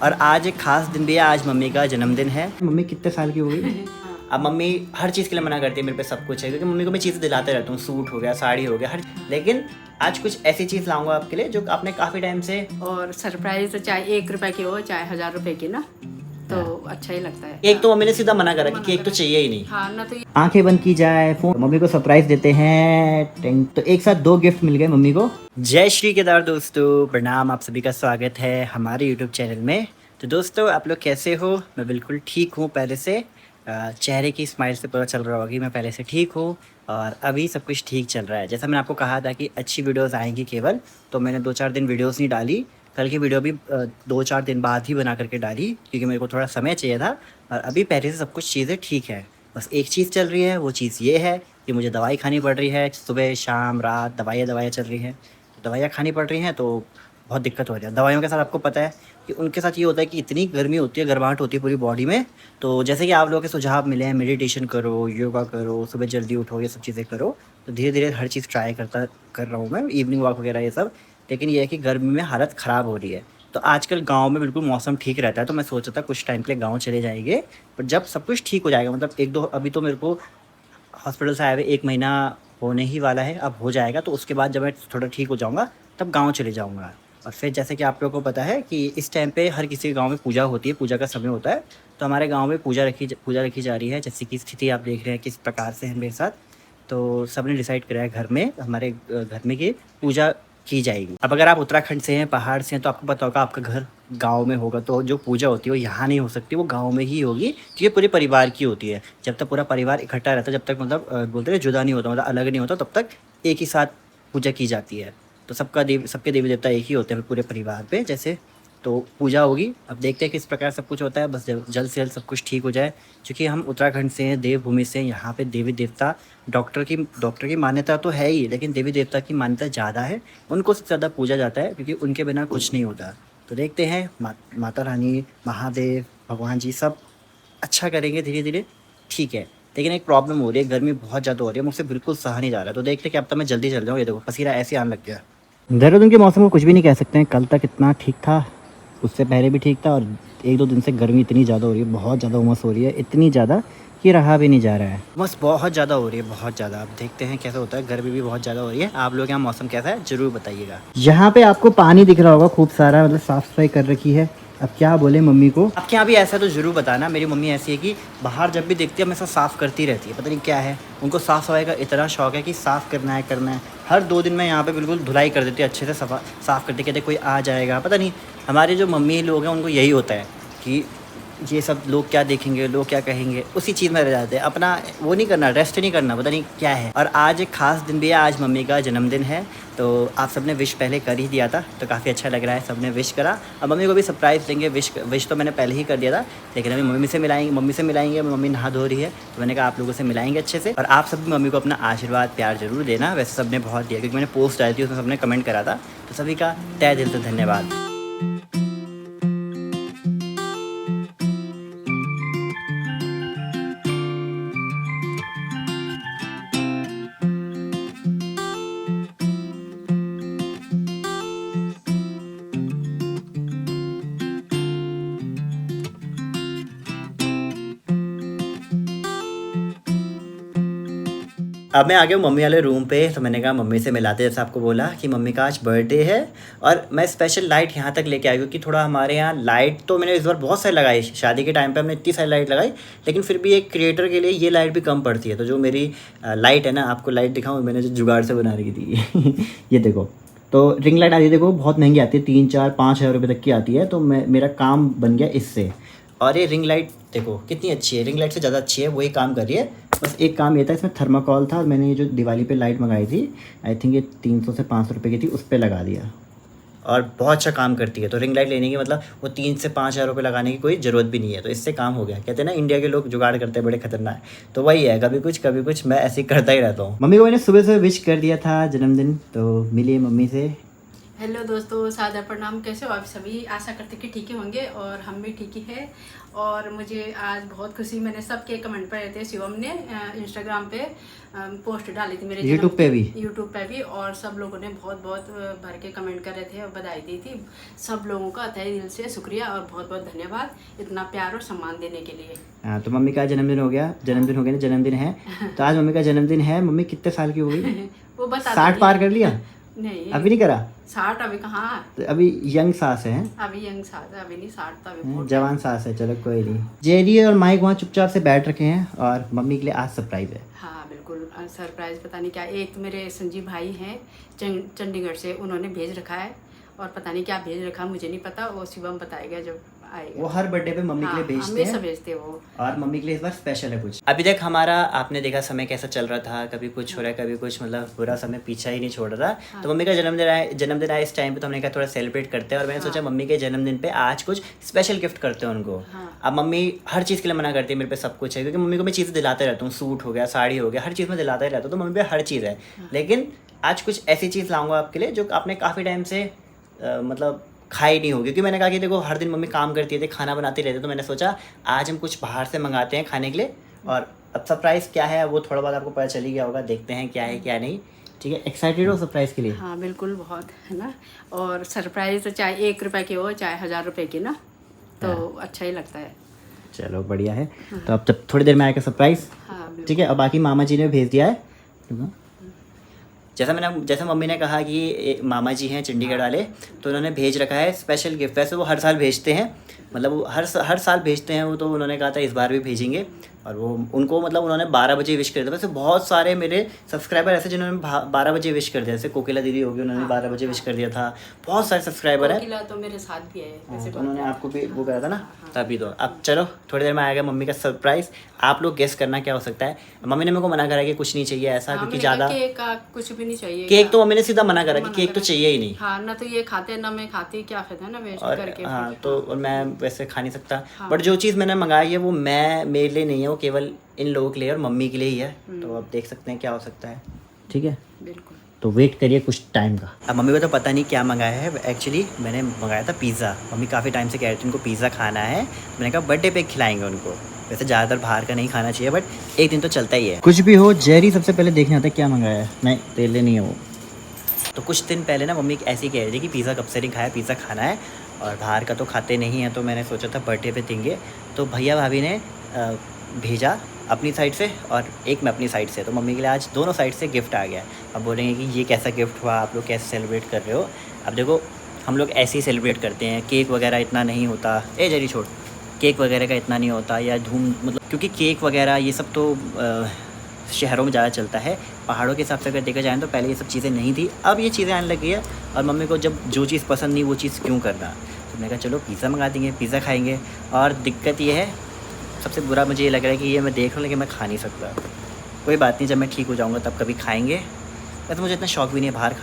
और आज एक खास दिन भी है, आज मम्मी का जन्मदिन है। मम्मी कितने साल की हो गई? अब मम्मी हर चीज़ के लिए मना करती है, मेरे पे सब कुछ है, क्योंकि मम्मी को मैं चीज़ें दिलाते रहता हूँ, सूट हो गया, साड़ी हो गया, हर। लेकिन आज कुछ ऐसी चीज़ लाऊंगा आपके लिए जो आपने काफ़ी टाइम से। और सरप्राइज चाहे 1 रुपए की हो चाहे 1000 रुपए की ना, तो अच्छा ही लगता है। एक तो मम्मी ने सीधा मना करा कि केक तो चाहिए ही नहीं। हाँ ना, तो आंखें बंद की जाए, फोन मम्मी को सरप्राइज देते हैं। तो एक साथ 2 गिफ्ट मिल गए मम्मी को। जय श्री केदार दोस्तों, प्रणाम, आप सभी का स्वागत है हमारे यूट्यूब चैनल में। तो दोस्तों आप लोग कैसे हो? मैं बिल्कुल ठीक हूँ। पहले से चेहरे की स्माइल से पता चल रहा होगा कि मैं पहले से ठीक हूँ और अभी सब कुछ ठीक चल रहा है। जैसा मैंने आपको कहा था कि अच्छी वीडियोस आएंगी केवल, तो मैंने 2-4 दिन वीडियोस नहीं डाली। कल की वीडियो भी 2-4 दिन बाद ही बना करके डाली, क्योंकि मेरे को थोड़ा समय चाहिए था। और अभी पहले से सब कुछ चीज़ें ठीक है। बस एक चीज़ चल रही है, वो चीज़ ये है कि मुझे दवाई खानी पड़ रही है। सुबह शाम रात दवाइयाँ चल रही हैं, तो दवाइयाँ खानी पड़ रही हैं, तो बहुत दिक्कत हो रही है दवाइयों के साथ। आपको पता है कि उनके साथ ये होता है कि इतनी गर्मी होती है, गर्माहट होती है पूरी बॉडी में। तो जैसे कि आप लोगों के सुझाव मिले हैं, मेडिटेशन करो, योगा करो, सुबह जल्दी उठो, ये सब चीज़ें करो। तो धीरे धीरे हर चीज़ ट्राई कर रहा हूँ मैं, इवनिंग वॉक वगैरह ये सब। लेकिन ये है कि गर्मी में हालत ख़राब हो रही है। तो आजकल गांव में बिल्कुल मौसम ठीक रहता है, तो मैं सोच रहा था कुछ टाइम के लिए गांव चले जाएंगे। पर जब सब कुछ ठीक हो जाएगा, मतलब 1-2, अभी तो मेरे को हॉस्पिटल से आए हुए 1 महीना होने ही वाला है, अब हो जाएगा। तो उसके बाद जब मैं थोड़ा ठीक हो जाऊँगा तब गाँव चले जाऊँगा। और फिर जैसे कि आप लोगों को पता है कि इस टाइम पे हर किसी के गाँव में पूजा होती है, पूजा का समय होता है। तो हमारे गाँव में पूजा रखी जा रही है। जैसे कि स्थिति आप देख रहे हैं किस प्रकार से है मेरे साथ। तो सबने डिसाइड करा है घर में, हमारे घर में कि पूजा की जाएगी। अब अगर आप उत्तराखंड से हैं, पहाड़ से हैं, तो आपको पता होगा आपका घर गाँव में होगा, तो जो पूजा होती है वो यहाँ नहीं हो सकती, वो गाँव में ही होगी, क्योंकि पूरे परिवार की होती है। जब तक पूरा परिवार इकट्ठा रहता है, जब तक मतलब बोलते हैं जुदा नहीं होता, मतलब अलग नहीं होता, तब तक एक ही साथ पूजा की जाती है। तो सबके देवी देवता एक ही होते हैं पूरे परिवार पे। जैसे तो पूजा होगी, अब देखते हैं किस प्रकार सब कुछ होता है। बस जल्द से जल्द सब कुछ ठीक हो जाए, क्योंकि हम उत्तराखंड से हैं, देवभूमि से हैं। यहाँ पे देवी देवता, डॉक्टर की मान्यता तो है ही, लेकिन देवी देवता की मान्यता ज़्यादा है। उनको सबसे ज़्यादा पूजा जाता है, क्योंकि उनके बिना कुछ नहीं होता। तो देखते हैं माता रानी, महादेव, भगवान जी सब अच्छा करेंगे धीरे धीरे, ठीक है। लेकिन एक प्रॉब्लम हो रही है, गर्मी बहुत ज़्यादा हो रही है, मुझसे बिल्कुल सहा नहीं जा रहा है। तो देखते हैं कि अब तक मैं जल्दी चल जाऊँ। ये देखो पसीना ऐसे आने लग गया। देहरादून के मौसम को कुछ भी नहीं कह सकते हैं। कल तक इतना ठीक था, उससे पहले भी ठीक था, और 1-2 दिन से गर्मी इतनी ज़्यादा हो रही है, बहुत ज़्यादा उमस हो रही है, इतनी ज़्यादा कि रहा भी नहीं जा रहा है। उमस बहुत ज़्यादा हो रही है, बहुत ज़्यादा। अब देखते हैं कैसा होता है। गर्मी भी बहुत ज़्यादा हो रही है। आप लोग यहाँ मौसम कैसा है ज़रूर बताइएगा। यहाँ पे आपको पानी दिख रहा होगा खूब सारा, मतलब साफ़ सफाई कर रखी है। अब क्या बोले मम्मी को, आपके यहाँ भी ऐसा तो ज़रूर बताना। मेरी मम्मी ऐसी है कि बाहर जब भी देखती है हमेशा साफ़ करती रहती है, पता नहीं क्या है उनको, साफ़ सफाई का इतना शौक है कि साफ़ करना है। हर 2 दिन में यहाँ पे बिल्कुल धुलाई कर देती है, अच्छे से साफ़ करती, कहते कोई आ जाएगा। पता नहीं हमारे जो मम्मी लोग हैं उनको यही होता है कि ये सब लोग क्या देखेंगे, लोग क्या कहेंगे, उसी चीज़ में रह जाते हैं। अपना वो नहीं करना, रेस्ट नहीं करना, पता नहीं क्या है। और आज एक ख़ास दिन भी है, आज मम्मी का जन्मदिन है। तो आप सबने विश पहले कर ही दिया था, तो काफ़ी अच्छा लग रहा है, सबने विश करा। अब मम्मी को भी सरप्राइज़ देंगे। विश तो मैंने पहले ही कर दिया था, लेकिन अभी मम्मी से मिलाएंगे। मम्मी नहा धो रही है, तो मैंने कहा आप लोगों से मिलाएंगे अच्छे से। और आप सब भी मम्मी को अपना आशीर्वाद प्यार जरूर देना। वैसे सब ने बहुत दिया, क्योंकि मैंने पोस्ट डाली थी, उसमें सबने कमेंट करा था। तो सभी का तहे दिल से धन्यवाद। अब मैं आ गया हूँ मम्मी वाले रूम पे। तो मैंने कहा मम्मी से मिलाते, जैसे आपको बोला कि मम्मी का आज बर्थडे है। और मैं स्पेशल लाइट यहाँ तक लेके आई, क्योंकि थोड़ा हमारे यहाँ लाइट तो मैंने इस बार बहुत सारी लगाई। शादी के टाइम पे हमने इतनी सारी लाइट लगाई, लेकिन फिर भी एक क्रिएटर के लिए ये लाइट भी कम पड़ती है। तो जो मेरी लाइट है ना, आपको लाइट दिखाऊँ, मैंने जो जुगाड़ से बना रखी थी ये देखो। तो रिंग लाइट आती है, देखो बहुत महंगी आती है, 3-4-5 हज़ार रुपये तक की आती है। तो मेरा काम बन गया इससे। और ये रिंग लाइट देखो कितनी अच्छी है, रिंग लाइट से ज़्यादा अच्छी है, वही काम कर रही है। बस एक काम ये था, इसमें थर्माकोल था, और मैंने ये जो दिवाली पे लाइट मंगाई थी, आई थिंक ये 300 से 500 रुपये की थी, उस पर लगा दिया। और बहुत अच्छा काम करती है। तो रिंग लाइट लेने की मतलब वो 3 से 5 हज़ार रुपये लगाने की कोई ज़रूरत भी नहीं है। तो इससे काम हो गया। कहते हैं ना इंडिया के लोग जुगाड़ करते हैं बड़े खतरनाक। तो वही है, कभी कुछ मैं ऐसे ही करता ही रहता हूँ। मम्मी को मैंने सुबह विश कर दिया था जन्मदिन, तो मिली मम्मी से हेलो दोस्तों, सादर प्रणाम। कैसे हो आप सभी? आशा करते कि ठीक ही होंगे और हम भी ठीक ही है। और मुझे आज बहुत खुशी, मैंने सबके कमेंट पढ़े थे। शिवम ने इंस्टाग्राम पे पोस्ट डाली थी मेरे यूट्यूब पे भी और सब लोगों ने बहुत बहुत भर के कमेंट कर रहे थे और बधाई दी थी। सब लोगों का तहे दिल से शुक्रिया और बहुत बहुत धन्यवाद इतना प्यार और सम्मान देने के लिए। हाँ, तो मम्मी का जन्मदिन हो गया, जन्मदिन है। तो आज मम्मी का जन्मदिन है। मम्मी कितने साल की हो गई? वो बता 60 पार कर लिया? नहीं, अभी नहीं करा? 60 अभी कहाँ? तो अभी यंग सास है? अभी यंग सास है, अभी नहीं 60 तो अभी जवान सास है। चलो कोई नहीं। जेरी और माइक वहाँ चुपचाप से बैठ रखे हैं और मम्मी के लिए आज सरप्राइज है। हाँ बिल्कुल, सरप्राइज पता नहीं क्या। एक तो मेरे संजीव भाई हैं चंडीगढ़ से, उन्होंने भेज रखा है और पता नहीं क्या भेज रखा, मुझे नहीं पता। वो शिवम बताएगा जब आएगा। वो हर बर्थडे पे मम्मी के लिए भेजते हैं। भेजते वो, और मम्मी के लिए इस बार स्पेशल है कुछ। अभी तक हमारा आपने देखा समय कैसा चल रहा था, कभी कुछ हो रहा है कभी कुछ, मतलब पूरा समय पीछा ही नहीं छोड़ रहा था। तो मम्मी का जन्मदिन आया इस टाइम पे, तो हमने कहा थोड़ा सेलिब्रेट करते हैं। और मैंने सोचा मम्मी के जन्मदिन पे आज कुछ स्पेशल गिफ्ट करते हैं उनको। अब मम्मी हर चीज़ के लिए मना करती है, मेरे पे सब कुछ है, क्योंकि मम्मी को मैं चीज़ें दिलाते रहता हूँ। सूट हो गया, साड़ी हो गया, हर चीज़ में दिलाता ही रहता हूँ। तो मम्मी पे हर चीज़ है। लेकिन आज कुछ ऐसी चीज़ लाऊंगा आपके लिए जो आपने काफ़ी टाइम से मतलब खाई नहीं होगी। क्योंकि मैंने कहा कि देखो हर दिन मम्मी काम करती थी, खाना बनाती रहती, तो मैंने सोचा आज हम कुछ बाहर से मंगाते हैं खाने के लिए। और अब सरप्राइज़ क्या है वो थोड़ा बहुत आपको पता चल ही गया होगा। देखते हैं क्या है क्या नहीं। ठीक है, एक्साइटेड हो सरप्राइज़ के लिए? हाँ बिल्कुल, बहुत है ना। और सरप्राइज तो चाहे 1 रुपए की हो चाहे 1000 रुपए की ना, तो अच्छा ही लगता है। चलो बढ़िया है। तो अब जब थोड़ी देर में आएगा सरप्राइज़। हाँ ठीक है। और बाकी मामा जी ने भेज दिया है। जैसा मम्मी ने कहा कि मामा जी हैं चंडीगढ़ वाले, तो उन्होंने भेज रखा है स्पेशल गिफ्ट। वैसे वो हर साल भेजते हैं, मतलब वो हर साल भेजते हैं वो। तो उन्होंने कहा था इस बार भी भेजेंगे। और वो उनको मतलब उन्होंने 12 बजे विश कर दिया। वैसे बहुत सारे मेरे सब्सक्राइबर ऐसे जिन्होंने 12 बजे विश कर दिया। जैसे कोकिला दीदी होगी, उन्होंने 12 बजे विश कर दिया था। बहुत सारे सब्सक्राइबर हैं। कोकिला तो मेरे साथ भी है। हाँ, तो उन्होंने आपको भी वो करा था ना, तभी तो। अब चलो थोड़ी देर में आएगा मम्मी का सरप्राइज। आप लोग गेस करना क्या हो सकता है। मम्मी ने मेरे को मना करा कि कुछ नहीं चाहिए ऐसा, क्योंकि ज़्यादा केक का कुछ भी नहीं चाहिए। केक तो मम्मी ने सीधा मना करा कि केक तो चाहिए ही नहीं। हाँ, ना तो ये खाते ना मैं खाती, क्या फायदा है ना वेस्ट करके। हाँ, तो और मैं वैसे खा नहीं सकता। बट जो चीज़ मैंने मंगाई है वो मेरे लिए नहीं है, वो केवल इन लोगों के लिए और मम्मी के लिए ही है। तो अब देख सकते हैं क्या हो सकता है। ठीक है, बिल्कुल। तो वेट करिए कुछ टाइम का। अब मम्मी को तो पता नहीं क्या मंगाया है। एक्चुअली मैंने मंगाया था पिज़्ज़ा। मम्मी काफ़ी टाइम से कह रही थी उनको पिज़्ज़ा खाना है। मैंने कहा बर्थडे पे खिलाएंगे उनको। वैसे ज़्यादातर बाहर का नहीं खाना चाहिए, बट एक दिन तो चलता ही है। कुछ भी हो, जेरी सबसे पहले देखने आता है क्या मंगाया है। नहीं, तेले नहीं है वो। तो कुछ दिन पहले ना मम्मी ऐसी कह रही थी कि पिज़्ज़ा कब से नहीं खाया, पिज़्ज़ा खाना है। और बाहर का तो खाते नहीं हैं, तो मैंने सोचा था बर्थडे पे देंगे। तो भैया भाभी ने भेजा अपनी साइड से और एक मैं अपनी साइड से। तो मम्मी के लिए आज दोनों साइड से गिफ्ट आ गया। अब बोलेंगे कि ये कैसा गिफ्ट हुआ, आप लोग कैसे सेलिब्रेट कर रहे हो। अब देखो हम लोग ऐसे ही सेलिब्रेट करते हैं, केक वगैरह इतना नहीं होता। जरी छोड़, केक वगैरह का इतना नहीं होता या धूम, मतलब क्योंकि केक वगैरह ये सब तो शहरों में ज़्यादा चलता है। पहाड़ों के हिसाब से अगर देखा जाए तो पहले ये सब चीज़ें नहीं थी, अब ये चीज़ें आने लगी है। और मम्मी को जब जो चीज़ पसंद नहीं वो चीज़ क्यों करना। तो मैंने कहा चलो पिज़्ज़ा मंगा देंगे, पिज़्ज़ा खाएंगे। और दिक्कत ये है, सबसे बुरा मुझे ये लग रहा है कि ये मैं देख रहा हूँ लेकिन मैं खा नहीं सकता। कोई बात नहीं, जब मैं ठीक हो जाऊँगा तब कभी खाएँगे। वैसे मुझे इतना शौक भी नहीं है बाहर का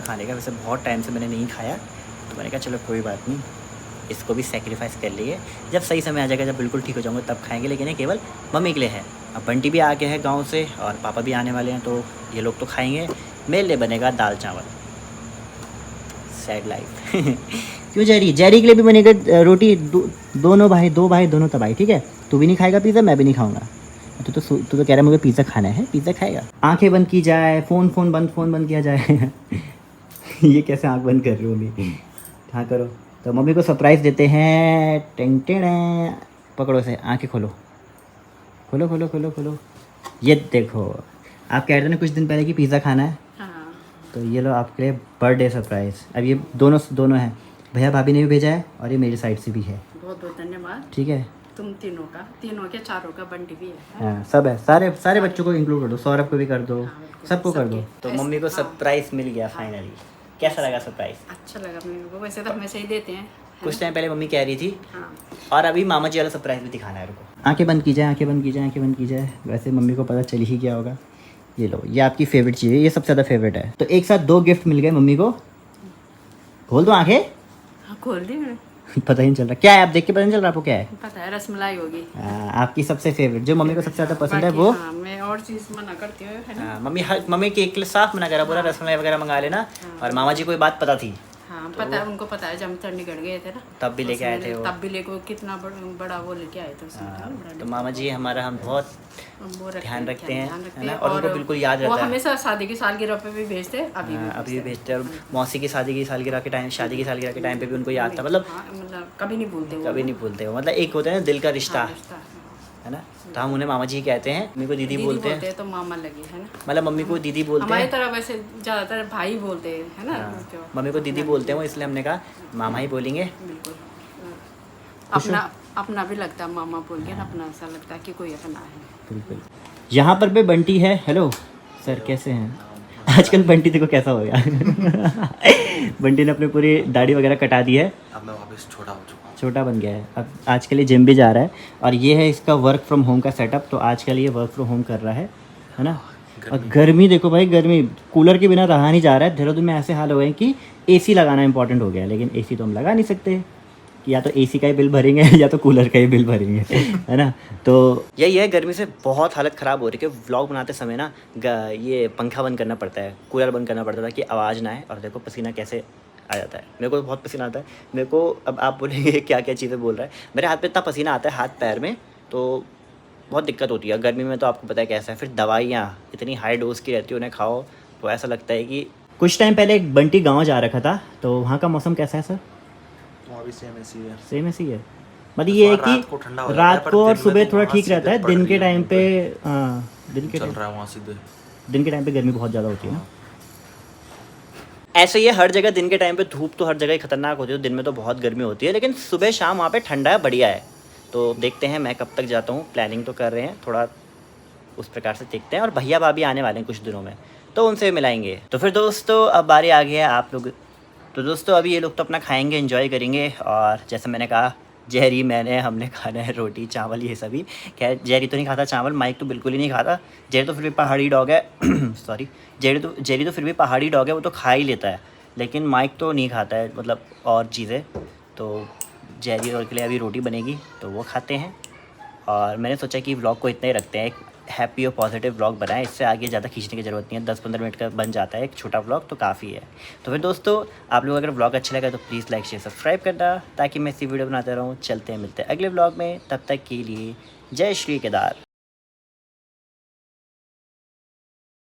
खाने का। वैसे बहुत टाइम से मैंने नहीं खाया, तो मैंने कहा चलो कोई बात नहीं, इसको भी सेक्रीफाइस कर लिए। जब सही समय आ जाएगा, जब बिल्कुल ठीक हो जाऊँगा तब खाएंगे। लेकिन ये केवल मम्मी के लिए है। अब बंटी भी आ गया है गांव से और पापा भी आने वाले हैं, तो ये लोग तो खाएंगे। मेरे लिए बनेगा दाल चावल। Sad life. क्यों जेरी के लिए भी बनेगा रोटी। दो भाई दोनों तबाही। ठीक है, तू भी नहीं खाएगा पिज़्ज़ा, मैं भी नहीं खाऊंगा। तू तो कह रहा है मुझे पिज़्ज़ा खाना है, पिज़्ज़ा खाएगा। आंखें बंद की जाए, फ़ोन बंद किया जाए। ये कैसे आंख बंद कर रही हो मम्मी? हाँ करो। तो मम्मी को सरप्राइज़ देते हैं। टेंग पकड़ो से, आंखें खोलो। ये देखो, आप कह रहे थे ना कुछ दिन पहले कि पिज़्ज़ा खाना है। हाँ। तो ये लो आपके लिए बर्थडे सरप्राइज़। अब ये दोनों हैं, भैया भाभी ने भी भेजा है और ये मेरी साइड से भी है। बहुत बहुत धन्यवाद। ठीक है, तुम तीनों के चारों का बंटी भी है। हाँ सब है, सारे बच्चों को इंक्लूड कर दो, सौरभ को भी कर दो, सबको कर दो। तो मम्मी को सरप्राइज़ मिल गया फाइनली। कैसा लगा सरप्राइज़? अच्छा लगा मेरे को। वैसे तो हमेशा ही देते हैं। कुछ टाइम पहले मम्मी कह रही थी। हाँ। और अभी मामा जी वाला सरप्राइज़ भी दिखाना है। रुको, आंखें बंद की जाए। वैसे मम्मी को पता चल ही गया होगा। ये लो, ये आपकी फेवरेट चीज़ है, ये सबसे ज़्यादा फेवरेट है। तो एक साथ 2 गिफ्ट मिल गए मम्मी को। खोल दो आंखें। हाँ, खोल दी मैंने। पता ही नहीं चल रहा क्या है, आप देख के पता नहीं चल रहा आपको क्या है? पता है, रसमलाई होगी। आपकी सबसे फेवरेट, जो मम्मी को सबसे ज़्यादा पसंद है वो। हाँ, मैं और चीज़ मना करती हो, है ना? हाँ, मम्मी केक के लिए साफ मना करा, बोला रसमलाई वगैरह मंगा लेना। और मामा जी को ये बात पता थी। हाँ पता है, उनको पता है, जब हम चंडीगढ़ गए थे ना तब भी लेके आए थे वो। तब भी लेके कितना बड़ा वो लेके आए थे उसमें, हाँ, बड़ा तो मामा जी हमारा हम बहुत वो ध्यान रखते हैं, ध्यान है ना, और उनको बिल्कुल याद वो रहता है। हमेशा शादी की सालगिरह पे भी भेजते, अभी भी अभी भी भेजते हैं। और मौसी की शादी की सालगिरह के टाइम, शादी की सालगिरह के टाइम पे भी उनको याद था, मतलब हाँ, मतलब कभी नहीं भूलते वो, कभी नहीं भूलते वो, मतलब एक होता है ना दिल का रिश्ता, रिश्ता। है ना। तो हम उन्हें मामा जी कहते हैं, मम्मी को दीदी बोलते हैं, तो मामा लगे, है ना। मतलब मम्मी को दीदी बोलते हमारी हैं। तरह वैसे ज़्यादातर भाई बोलते हैं, है ना। जो मम्मी को दीदी बोलते हैं वो, इसलिए हमने कहा मामा ही बोलेंगे। बिल्कुल अपना भी लगता है मामा बोल के, अपना ऐसा लगता है कि कोई अपना है। बिल्कुल। यहाँ पर भी बंटी है। हेलो सर, कैसे हैं? आजकल बंटी देखो कैसा हो गया। बंटी ने अपनी पूरी दाढ़ी वगैरह कटा दी है, अब मैं वापस छोटा हो चुका हूँ। छोटा बन गया है। अब आजकल ये जिम भी जा रहा है। और ये है इसका वर्क फ्रॉम होम का सेटअप। तो आजकल ये वर्क फ्रॉम होम कर रहा है ना। और गर्मी देखो भाई, गर्मी कूलर के बिना रहा नहीं जा रहा है। देहरादून में ऐसे हाल हो गए कि एसी लगाना इंपॉर्टेंट हो गया है, लेकिन एसी तो हम लगा नहीं सकते, या तो एसी का ही बिल भरेंगे या तो कूलर का ही बिल भरेंगे, है ना। तो यही है, गर्मी से बहुत हालत ख़राब हो रही है। व्लॉग बनाते समय ना ये पंखा बंद करना पड़ता है, कूलर बंद करना पड़ता है ताकि आवाज़ ना आए। और देखो पसीना कैसे आ जाता है, मेरे को तो बहुत पसीना आता है। मेरे को अब आप बोलेंगे क्या क्या चीज़ें बोल रहा है, मेरे हाथ पे इतना पसीना आता है, हाथ पैर में, तो बहुत दिक्कत होती है गर्मी में। तो आपको पता है कैसा है, फिर दवाइयाँ इतनी हाई डोज की रहती है, उन्हें खाओ तो ऐसा लगता है कि। कुछ टाइम पहले एक बंटी गाँव जा रखा था, तो वहाँ का मौसम कैसा है सर? अभी सेम ऐसी है। सेम ऐसी है, मतलब ये है कि रात को और सुबह थोड़ा ठीक रहता है, दिन के टाइम पे दिन के चल रहा है वहाँ सीधे। दिन के टाइम पे गर्मी बहुत ज़्यादा होती है ना। ऐसे ही है हर जगह, दिन के टाइम पे धूप तो हर जगह ही खतरनाक होती है, दिन में तो बहुत गर्मी होती है, लेकिन सुबह शाम वहाँ पे ठंडा है, बढ़िया है। तो देखते हैं मैं कब तक जाता हूँ, प्लानिंग तो कर रहे हैं थोड़ा, उस प्रकार से देखते हैं। और भैया भाभी आने वाले हैं कुछ दिनों में, तो उनसे मिलाएंगे। तो फिर दोस्तों अब बारी आ गई है आप लोग। तो दोस्तों अभी ये लोग तो अपना खाएंगे, एंजॉय करेंगे। और जैसे मैंने कहा, जहरी हमने खाना है रोटी चावल ये सभी। खैर जहरी तो नहीं खाता चावल, माइक तो बिल्कुल ही नहीं खाता। जहरी तो फिर भी पहाड़ी डॉग है। सॉरी, जहरी तो फिर भी पहाड़ी डॉग है, वो तो खा ही लेता है, लेकिन माइक तो नहीं खाता है, मतलब और चीज़ें। तो जहरी और के लिए अभी रोटी बनेगी तो वो खाते हैं। और मैंने सोचा कि व्लॉग को इतना ही रखते हैं, एक हैप्पी और पॉजिटिव व्लॉग बनाएं, इससे आगे ज़्यादा खींचने की ज़रूरत नहीं है। 10-15 मिनट का बन जाता है एक छोटा व्लॉग, तो काफ़ी है। तो फिर दोस्तों आप लोग अगर व्लॉग अच्छा लगा तो प्लीज़ लाइक शेयर सब्सक्राइब करना, ताकि मैं ऐसी वीडियो बनाते रहूँ। चलते हैं, मिलते हैं अगले व्लॉग में, तब तक के लिए जय श्री केदार।